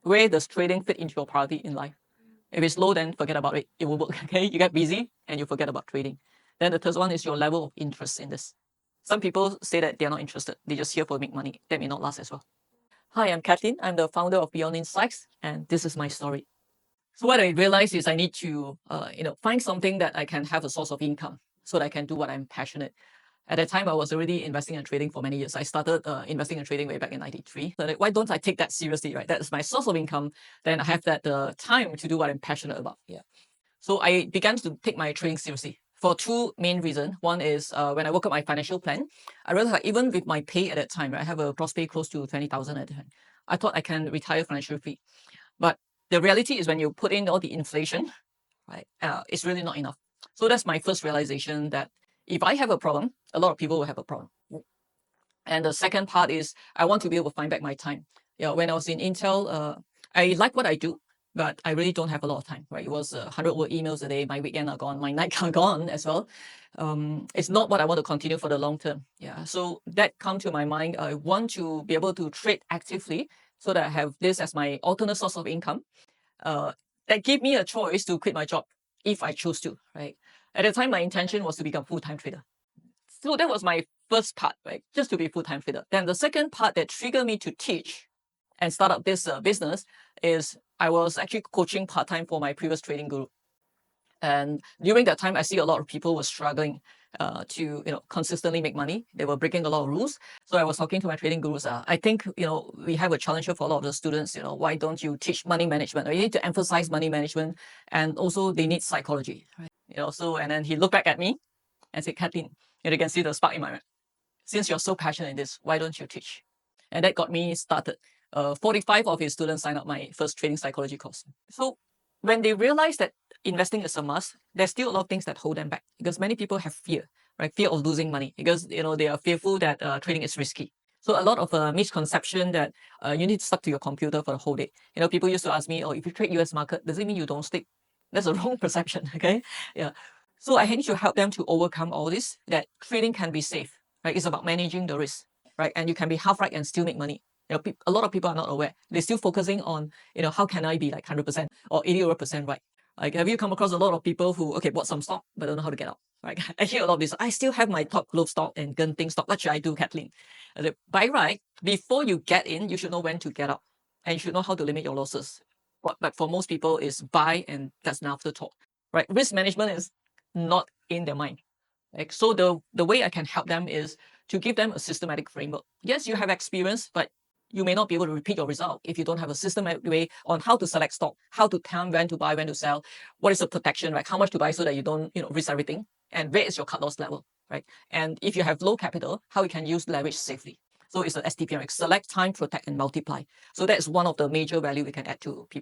where does trading fit into your priority in life? If it's low, then forget about it. It will work. Okay, you get busy and you forget about trading. Then the third one is your level of interest in this. Some people say that they're not interested. They're just here for make money. That may not last as well. Hi, I'm Kathlyn. I'm the founder of Beyond Insights, and this is my story. So what I realized is I need to, find something that I can have a source of income so that I can do what I'm passionate. At that time, I was already investing in trading for many years. I started investing in trading way back in '93. So why don't I take that seriously, right? That's my source of income. Then I have that time to do what I'm passionate about. Yeah. So I began to take my trading seriously for two main reasons. One is when I work out my financial plan, I realized that even with my pay at that time, right, I have a gross pay close to 20,000 at the time. I thought I can retire financially free. But the reality is when you put in all the inflation, right, it's really not enough. So that's my first realization that if I have a problem, a lot of people will have a problem. And the second part is I want to be able to find back my time. Yeah, when I was in Intel, I like what I do, but I really don't have a lot of time. Right, it was 100 word emails a day. My weekend are gone. My night are gone as well. It's not what I want to continue for the long term. Yeah, so that come to my mind. I want to be able to trade actively so that I have this as my alternate source of income. That gave me a choice to quit my job if I choose to. Right, at the time, my intention was to become full-time trader. So that was my first part, right? Just to be full-time trader. Then the second part that triggered me to teach and start up this business is I was actually coaching part-time for my previous trading guru. And during that time, I see a lot of people were struggling to consistently make money. They were breaking a lot of rules. So I was talking to my trading gurus. I think we have a challenge for a lot of the students. Why don't you teach money management? You need to emphasize money management, and also they need psychology, right? So and then he looked back at me and said, Kathlyn, you can see the spark in my mind. Since you're so passionate in this, why don't you teach? And that got me started. 45 of his students signed up my first trading psychology course. So when they realize that investing is a must, there's still a lot of things that hold them back because many people have fear, right? Fear of losing money because they are fearful that trading is risky. So a lot of misconception that you need to stuck to your computer for the whole day. People used to ask me, oh, if you trade US market, does it mean you don't sleep? That's a wrong perception, okay? Yeah. So I need to help them to overcome all this, that trading can be safe, right? It's about managing the risk, right? And you can be half right and still make money. A lot of people are not aware. They're still focusing on, how can I be like 100% or 80% right? Like, have you come across a lot of people who, okay, bought some stock, but don't know how to get out? Right? I hear a lot of this. I still have my top growth stock and Genting stock. What should I do, Kathlyn? By right, before you get in, you should know when to get out. And you should know how to limit your losses. But for most people, it's buy and that's an afterthought. Right? Risk management is not in their mind. Right? So the way I can help them is to give them a systematic framework. Yes, you have experience, but you may not be able to repeat your result if you don't have a systematic way on how to select stock, how to time when to buy, when to sell, what is the protection, right? How much to buy so that you don't, risk everything, and where is your cut loss level, right? And if you have low capital, how you can use leverage safely. So it's an STP, right? Select, time, protect, and multiply. So that's one of the major value we can add to people.